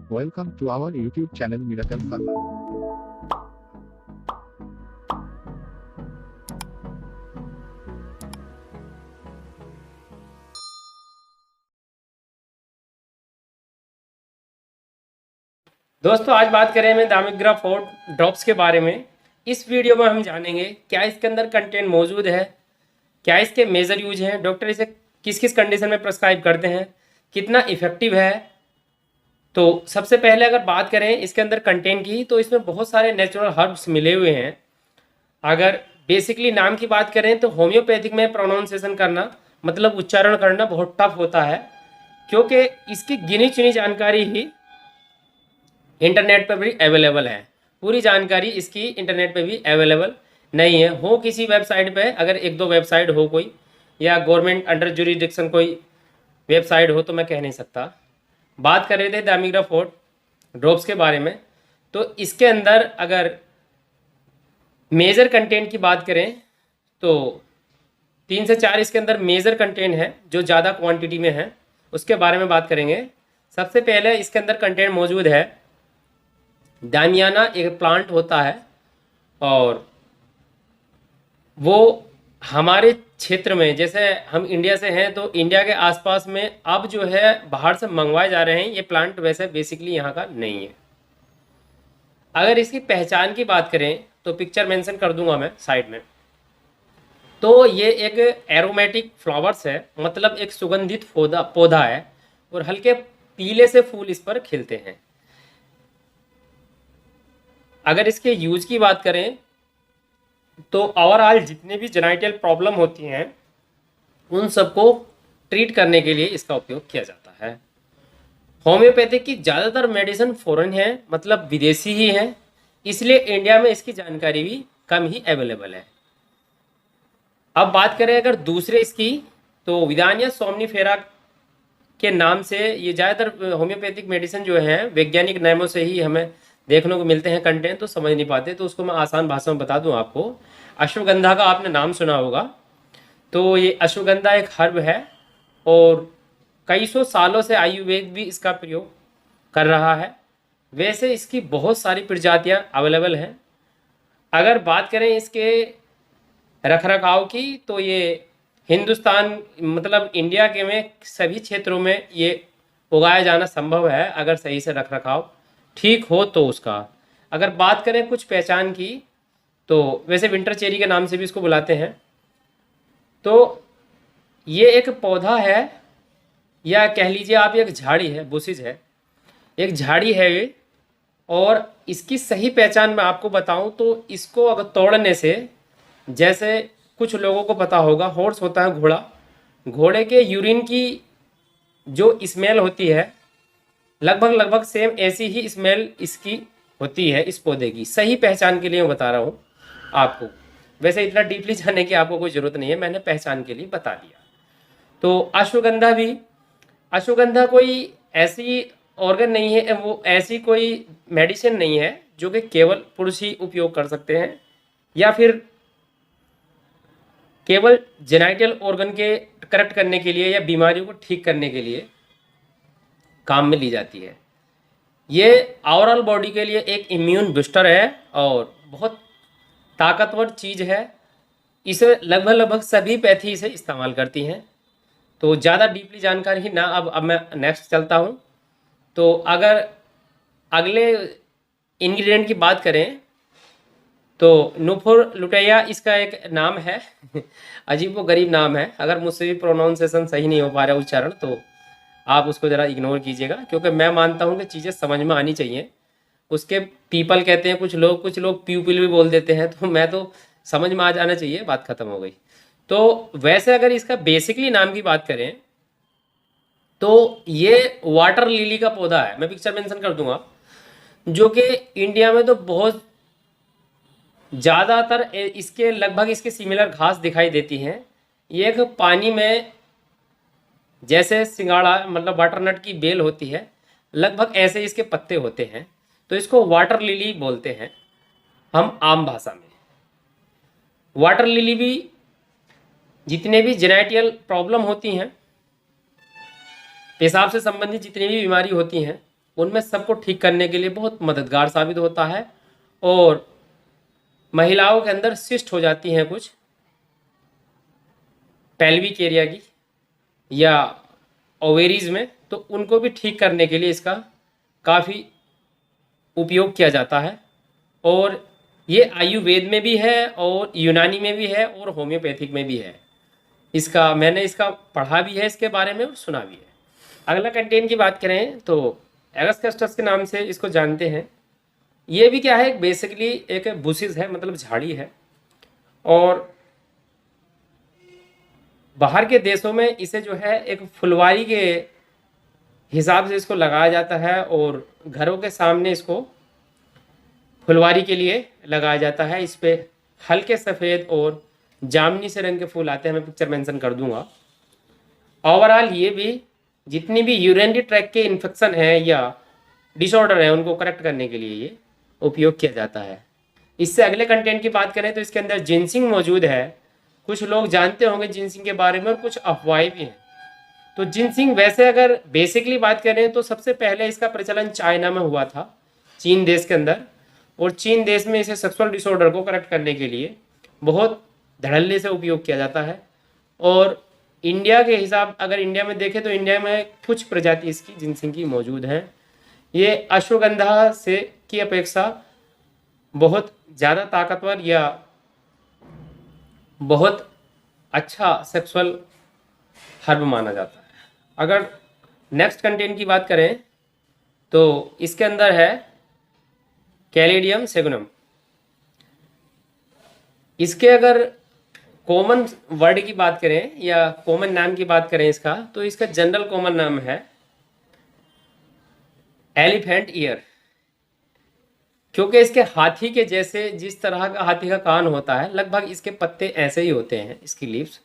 Welcome to our YouTube channel Miracle Pharma. दोस्तों आज बात करें मैं दामिग्रा फोर्ट ड्रॉप्स के बारे में। इस वीडियो में हम जानेंगे क्या इसके अंदर कंटेंट मौजूद है, क्या इसके मेजर यूज हैं, डॉक्टर इसे किस किस कंडीशन में प्रेस्क्राइब करते हैं, कितना इफेक्टिव है। तो सबसे पहले अगर बात करें इसके अंदर कंटेंट की, तो इसमें बहुत सारे नेचुरल हर्ब्स मिले हुए हैं। अगर बेसिकली नाम की बात करें तो होम्योपैथिक में प्रोनाउंसिएशन करना मतलब उच्चारण करना बहुत टफ होता है, क्योंकि इसकी गिनी चुनी जानकारी ही इंटरनेट पर भी अवेलेबल है। पूरी जानकारी इसकी इंटरनेट पे भी अवेलेबल नहीं है। हो किसी वेबसाइट पे, अगर एक दो वेबसाइट हो कोई, या गवर्नमेंट अंडर जुरिडिक्शन कोई वेबसाइट हो, तो मैं कह नहीं सकता। बात कर रहे थे दामिग्रा फोर्ट ड्रॉप्स के बारे में, तो इसके अंदर अगर मेजर कंटेंट की बात करें तो 3 से 4 इसके अंदर मेजर कंटेंट है जो ज़्यादा क्वांटिटी में है, उसके बारे में बात करेंगे। सबसे पहले इसके अंदर कंटेंट मौजूद है दामियाना, एक प्लांट होता है और वो हमारे क्षेत्र में, जैसे हम इंडिया से हैं तो इंडिया के आसपास में अब जो है बाहर से मंगवाए जा रहे हैं। ये प्लांट वैसे बेसिकली यहाँ का नहीं है। अगर इसकी पहचान की बात करें तो पिक्चर मेंशन कर दूंगा मैं साइड में। तो ये एक एरोमेटिक फ्लावर्स है, मतलब एक सुगंधित पौधा है और हल्के पीले से फूल इस पर खिलते हैं। अगर इसके यूज की बात करें तो ओवरऑल जितने भी जेनाइटल प्रॉब्लम होती हैं उन सबको ट्रीट करने के लिए इसका उपयोग किया जाता है। होम्योपैथिक की ज़्यादातर मेडिसिन फॉरेन है, मतलब विदेशी ही है, इसलिए इंडिया में इसकी जानकारी भी कम ही अवेलेबल है। अब बात करें अगर दूसरे इसकी, तो विदानिया सोमनीफेरा के नाम से ये ज़्यादातर होम्योपैथिक मेडिसिन जो है वैज्ञानिक नामों से ही हमें देखने को मिलते हैं। कंटेंट तो समझ नहीं पाते, तो उसको मैं आसान भाषा में बता दूं आपको। अश्वगंधा का आपने नाम सुना होगा। तो ये अश्वगंधा एक हर्ब है और कई सौ सालों से आयुर्वेद भी इसका प्रयोग कर रहा है। वैसे इसकी बहुत सारी प्रजातियां अवेलेबल हैं। अगर बात करें इसके रखरखाव की, तो ये हिंदुस्तान मतलब इंडिया के में सभी क्षेत्रों में ये उगाया जाना संभव है, अगर सही से रखरखाव ठीक हो तो उसका। अगर बात करें कुछ पहचान की, तो वैसे विंटर चेरी के नाम से भी इसको बुलाते हैं। तो ये एक पौधा है, या कह लीजिए आप एक झाड़ी है, बुशिज है, एक झाड़ी है ये। और इसकी सही पहचान मैं आपको बताऊं तो इसको अगर तोड़ने से, जैसे कुछ लोगों को पता होगा हॉर्स होता है घोड़ा, घोड़े के यूरिन की जो स्मेल होती है लगभग सेम ऐसी ही स्मेल इसकी होती है इस पौधे की। सही पहचान के लिए मैं बता रहा हूँ आपको, वैसे इतना डीपली जानने की आपको कोई ज़रूरत नहीं है, मैंने पहचान के लिए बता दिया। तो अश्वगंधा भी, अश्वगंधा कोई ऐसी ऑर्गन नहीं है, वो ऐसी कोई मेडिसिन नहीं है जो कि केवल पुरुष ही उपयोग कर सकते हैं, या फिर केवल जेनाइटल ऑर्गन के करेक्ट करने के लिए या बीमारियों को ठीक करने के लिए काम में ली जाती है। ये ओवरऑल बॉडी के लिए एक इम्यून बूस्टर है और बहुत ताकतवर चीज़ है। इसे लगभग सभी पैथी इसे इस्तेमाल करती हैं। तो ज़्यादा डीपली जानकारी ना, अब मैं नेक्स्ट चलता हूँ। तो अगर अगले इंग्रेडिएंट की बात करें तो नुपुर लुटेया इसका एक नाम है अजीब व गरीब नाम है। अगर मुझसे भी प्रोनाउंसिएशन सही नहीं हो पा रहा उच्चारण, तो आप उसको ज़रा इग्नोर कीजिएगा, क्योंकि मैं मानता हूँ कि चीज़ें समझ में आनी चाहिए। उसके पीपल कहते हैं कुछ लोग प्यूपिल भी बोल देते हैं, तो मैं तो समझ में आ जाना चाहिए, बात खत्म हो गई। तो वैसे अगर इसका बेसिकली नाम की बात करें तो ये वाटर लिली का पौधा है, मैं पिक्चर मेंशन कर दूंगा, जो कि इंडिया में तो बहुत ज़्यादातर इसके लगभग इसके सिमिलर घास दिखाई देती हैं। ये एक पानी में, जैसे सिंगाड़ा मतलब वाटर नट की बेल होती है, लगभग ऐसे इसके पत्ते होते हैं। तो इसको वाटर लिली बोलते हैं हम आम भाषा में। वाटर लिली भी जितने भी जेनेटियल प्रॉब्लम होती हैं, पेशाब से संबंधित जितनी भी बीमारी होती हैं, उनमें सबको ठीक करने के लिए बहुत मददगार साबित होता है। और महिलाओं के अंदर सिस्ट हो जाती हैं कुछ पेल्विक एरिया की या ओवेरीज में, तो उनको भी ठीक करने के लिए इसका काफ़ी उपयोग किया जाता है। और ये आयुर्वेद में भी है और यूनानी में भी है और होम्योपैथिक में भी है। इसका मैंने इसका पढ़ा भी है इसके बारे में और सुना भी है। अगला कंटेंट की बात करें तो एगस्कस्टस के नाम से इसको जानते हैं। ये भी क्या है, बेसिकली एक बुशिस है, मतलब झाड़ी है। और बाहर के देशों में इसे जो है एक फुलवारी के हिसाब से इसको लगाया जाता है और घरों के सामने इसको फुलवारी के लिए लगाया जाता है। इस पे हल्के सफ़ेद और जामनी से रंग के फूल आते हैं, मैं पिक्चर मेंशन कर दूंगा। ओवरऑल ये भी जितनी भी यूरिनरी ट्रैक के इन्फेक्शन है या डिसऑर्डर है उनको करेक्ट करने के लिए ये उपयोग किया जाता है। इससे अगले कंटेंट की बात करें तो इसके अंदर जिनसिंग मौजूद है। कुछ लोग जानते होंगे जिनसिंग के बारे में और कुछ अफवाहें भी हैं। तो जिनसिंग वैसे अगर बेसिकली बात करें तो सबसे पहले इसका प्रचलन चाइना में हुआ था, चीन देश के अंदर। और चीन देश में इसे सेक्सुअल डिसऑर्डर को करेक्ट करने के लिए बहुत धड़ल्ले से उपयोग किया जाता है। और इंडिया के हिसाब अगर इंडिया में देखें तो इंडिया में कुछ प्रजाति इसकी जिनसिंग की मौजूद है। ये अश्वगंधा से की अपेक्षा बहुत ज़्यादा ताकतवर या बहुत अच्छा सेक्सुअल हर्ब माना जाता है। अगर नेक्स्ट कंटेंट की बात करें तो इसके अंदर है कैलेडियम सेगुनम। इसके अगर कॉमन वर्ड की बात करें या कॉमन नाम की बात करें इसका, तो इसका जनरल कॉमन नाम है एलिफेंट ईयर। क्योंकि इसके हाथी के जैसे जिस तरह का हाथी का कान होता है, लगभग इसके पत्ते ऐसे ही होते हैं, इसकी लीव्स,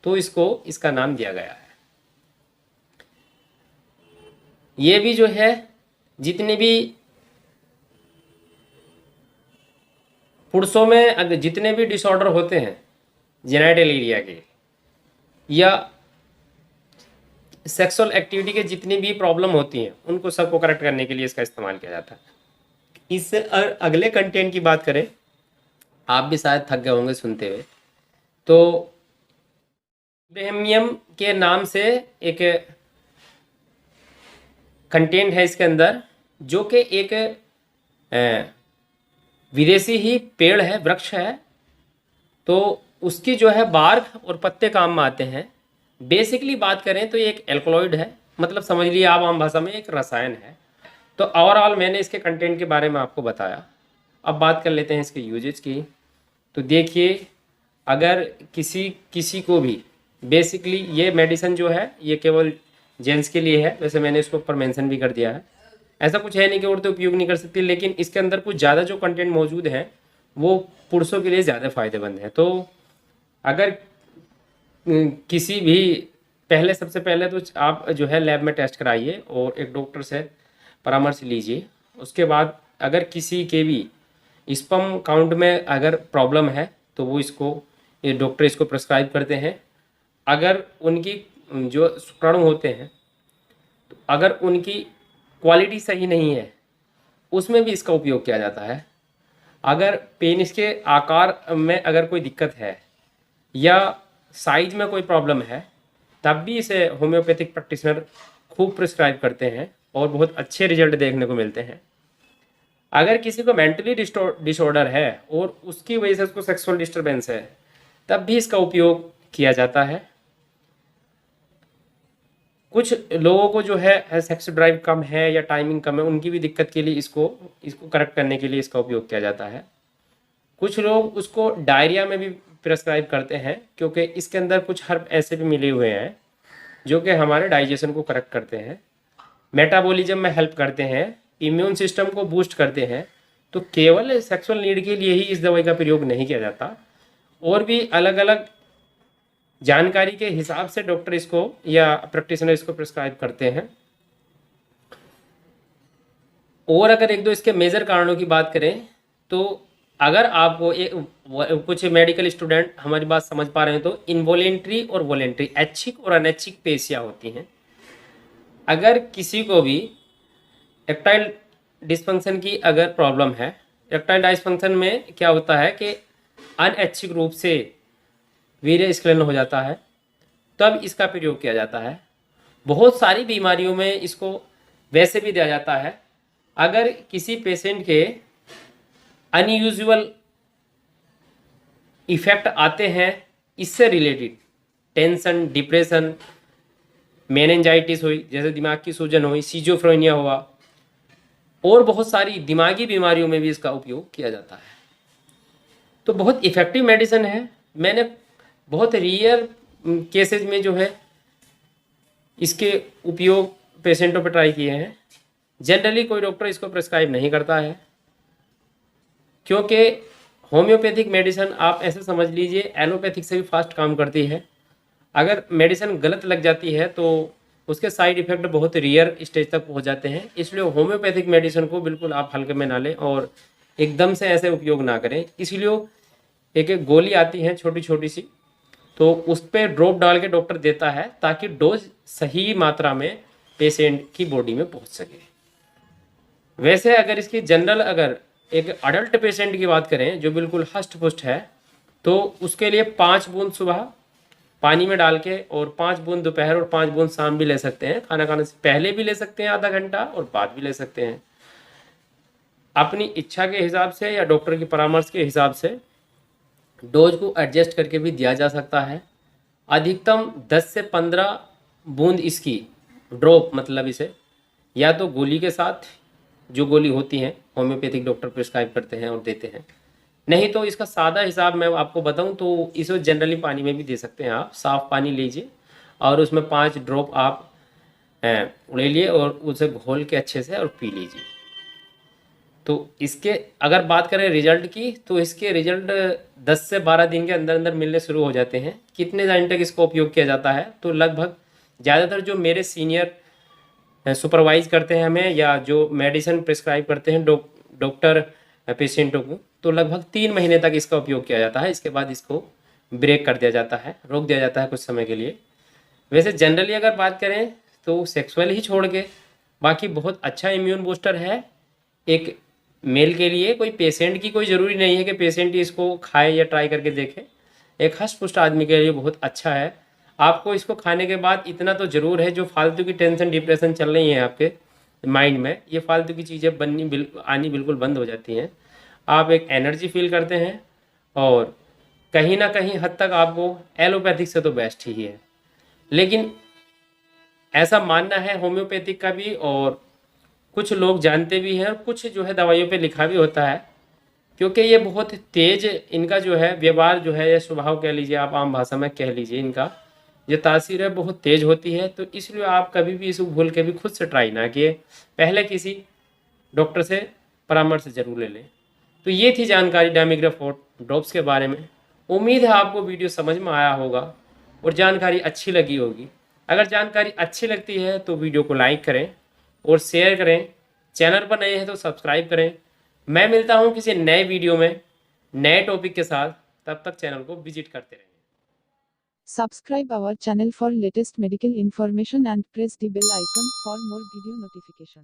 तो इसको इसका नाम दिया गया है। ये भी जो है जितने भी पुरुषों में अगर जितने भी डिसऑर्डर होते हैं जेनिटल एरिया के या सेक्सुअल एक्टिविटी के जितनी भी प्रॉब्लम होती हैं उनको सबको करेक्ट करने के लिए इसका इस्तेमाल किया जाता है। इससे अगले कंटेंट की बात करें, आप भी शायद थक गए होंगे सुनते हुए, तो इब्राहिमियम के नाम से एक कंटेंट है इसके अंदर, जो कि एक विदेशी ही पेड़ है, वृक्ष है। तो उसकी जो है बार्क और पत्ते काम में आते हैं। बेसिकली बात करें तो ये एक एल्कलॉइड है, मतलब समझ लिए आप आम भाषा में एक रसायन है। तो ओवरऑल मैंने इसके कंटेंट के बारे में आपको बताया। अब बात कर लेते हैं इसके यूजेज की। तो देखिए, अगर किसी को भी बेसिकली ये मेडिसिन जो है ये केवल जेंट्स के लिए है, वैसे मैंने इसको ऊपर मेंशन भी कर दिया है। ऐसा कुछ है नहीं कि औरतें उपयोग नहीं कर सकती, लेकिन इसके अंदर कुछ ज़्यादा जो कंटेंट मौजूद है वो पुरुषों के लिए ज़्यादा फायदेमंद है। तो अगर किसी भी सबसे पहले तो आप जो है लैब में टेस्ट कराइए और एक डॉक्टर से परामर्श लीजिए। उसके बाद अगर किसी के भी स्पर्म काउंट में अगर प्रॉब्लम है तो वो ये डॉक्टर इसको प्रिस्क्राइब करते हैं। अगर उनकी जो शुक्राणु होते हैं तो अगर उनकी क्वालिटी सही नहीं है उसमें भी इसका उपयोग किया जाता है। अगर पेनिस के आकार में अगर कोई दिक्कत है या साइज में कोई प्रॉब्लम है तब भी इसे होम्योपैथिक प्रैक्टिशनर खूब प्रिस्क्राइब करते हैं और बहुत अच्छे रिजल्ट देखने को मिलते हैं। अगर किसी को मेंटली डिसऑर्डर है और उसकी वजह से उसको सेक्सुअल डिस्टर्बेंस है तब भी इसका उपयोग किया जाता है। कुछ लोगों को जो है सेक्स ड्राइव कम है या टाइमिंग कम है, उनकी भी दिक्कत के लिए इसको करेक्ट करने के लिए इसका उपयोग किया जाता है। कुछ लोग उसको डायरिया में भी प्रिस्क्राइब करते हैं, क्योंकि इसके अंदर कुछ हर्ब ऐसे भी मिले हुए हैं जो कि हमारे डाइजेशन को करेक्ट करते हैं, मेटाबॉलिज्म में हेल्प करते हैं, इम्यून सिस्टम को बूस्ट करते हैं। तो केवल सेक्सुअल नीड के लिए ही इस दवाई का प्रयोग नहीं किया जाता, और भी अलग अलग जानकारी के हिसाब से डॉक्टर इसको या प्रैक्टिशनर इसको प्रिस्क्राइब करते हैं। और अगर एक दो इसके मेजर कारणों की बात करें तो अगर आपको कुछ मेडिकल स्टूडेंट हमारी बात समझ पा रहे हैं तो इनवॉलेंट्री और वॉलेंट्री, ऐच्छिक और अनैच्छिक पेशियां होती हैं। अगर किसी को भी इरेक्टाइल डिस्फंक्शन की अगर प्रॉब्लम है, इरेक्टाइल डिस्फंक्शन में क्या होता है कि अनैच्छिक रूप से वीर्य स्खलन हो जाता है, तब इसका प्रयोग किया जाता है। बहुत सारी बीमारियों में इसको वैसे भी दिया जाता है। अगर किसी पेशेंट के अनयूजुअल इफेक्ट आते हैं इससे रिलेटेड, टेंशन, डिप्रेशन, मेनिंजाइटिस हुई, जैसे दिमाग की सूजन हुई, सिजोफ्रेनिया हुआ, और बहुत सारी दिमागी बीमारियों में भी इसका उपयोग किया जाता है। तो बहुत इफ़ेक्टिव मेडिसिन है। मैंने बहुत रेयर केसेस में जो है इसके उपयोग पेशेंटों पर ट्राई किए हैं। जनरली कोई डॉक्टर इसको प्रिस्क्राइब नहीं करता है, क्योंकि होम्योपैथिक मेडिसिन आप ऐसे समझ लीजिए एलोपैथिक से भी फास्ट काम करती है। अगर मेडिसिन गलत लग जाती है तो उसके साइड इफ़ेक्ट बहुत रेयर स्टेज तक पहुंच जाते हैं। इसलिए होम्योपैथिक मेडिसिन को बिल्कुल आप हल्के में ना लें और एकदम से ऐसे उपयोग ना करें। इसलिए एक गोली आती है छोटी छोटी सी, तो उस पर ड्रॉप डाल के डॉक्टर देता है ताकि डोज सही मात्रा में पेशेंट की बॉडी में पहुंच सके। वैसे अगर इसकी जनरल अगर एक अडल्ट पेशेंट की बात करें जो बिल्कुल हष्ट पुष्ट है, तो उसके लिए 5 बूंद सुबह पानी में डाल के और 5 बूंद दोपहर और 5 बूंद शाम भी ले सकते हैं। खाना खाने से पहले भी ले सकते हैं आधा घंटा, और बाद भी ले सकते हैं। अपनी इच्छा के हिसाब से या डॉक्टर की परामर्श के हिसाब से डोज को एडजस्ट करके भी दिया जा सकता है। अधिकतम 10 से 15 बूंद इसकी ड्रॉप, मतलब इसे या तो गोली के साथ, जो गोली होती हैं होम्योपैथिक डॉक्टर प्रिस्क्राइब करते हैं और देते हैं, नहीं तो इसका सादा हिसाब मैं आपको बताऊं तो इसे जनरली पानी में भी दे सकते हैं। आप साफ़ पानी लीजिए और उसमें 5 ड्रॉप आप ले लिए और उसे घोल के अच्छे से और पी लीजिए। तो इसके अगर बात करें रिजल्ट की, तो इसके रिजल्ट 10 से 12 दिन के अंदर अंदर मिलने शुरू हो जाते हैं। कितने दिन तक इसका उपयोग किया जाता है, तो लगभग ज़्यादातर जो मेरे सीनियर सुपरवाइज करते हैं हमें या जो मेडिसिन प्रिस्क्राइब करते हैं डॉक्टर पेशेंटों को, तो लगभग 3 महीने तक इसका उपयोग किया जाता है। इसके बाद इसको ब्रेक कर दिया जाता है, रोक दिया जाता है कुछ समय के लिए। वैसे जनरली अगर बात करें तो सेक्सुअल ही छोड़ के बाकी बहुत अच्छा इम्यून बूस्टर है एक मेल के लिए। कोई पेशेंट की कोई ज़रूरी नहीं है कि पेशेंट ही इसको खाए या ट्राई करके देखे। एक हष्ट पुष्ट आदमी के लिए बहुत अच्छा है। आपको इसको खाने के बाद इतना तो ज़रूर है, जो फालतू की टेंशन डिप्रेशन चल रही है आपके माइंड में, ये फालतू की चीज़ें आनी बिल्कुल बंद हो जाती हैं। आप एक एनर्जी फील करते हैं और कहीं ना कहीं हद तक आपको एलोपैथिक से तो बेस्ट ही है। लेकिन ऐसा मानना है होम्योपैथिक का भी, और कुछ लोग जानते भी हैं, और कुछ जो है दवाइयों पे लिखा भी होता है, क्योंकि ये बहुत तेज इनका जो है व्यवहार जो है या स्वभाव कह लीजिए, आप आम भाषा में कह लीजिए, इनका जो तासीर है बहुत तेज होती है। तो इसलिए आप कभी भी इसको भूल के भी खुद से ट्राई ना किए, पहले किसी डॉक्टर से परामर्श जरूर ले लें। तो ये थी जानकारी डायमिग्राफोर्ट ड्रॉप्स के बारे में। उम्मीद है आपको वीडियो समझ में आया होगा और जानकारी अच्छी लगी होगी। अगर जानकारी अच्छी लगती है तो वीडियो को लाइक करें और शेयर करें। चैनल पर नए हैं तो सब्सक्राइब करें। मैं मिलता हूं किसी नए वीडियो में नए टॉपिक के साथ, तब तक चैनल को विजिट करते रहें। Subscribe our channel for latest medical information and press the bell icon for more video notification.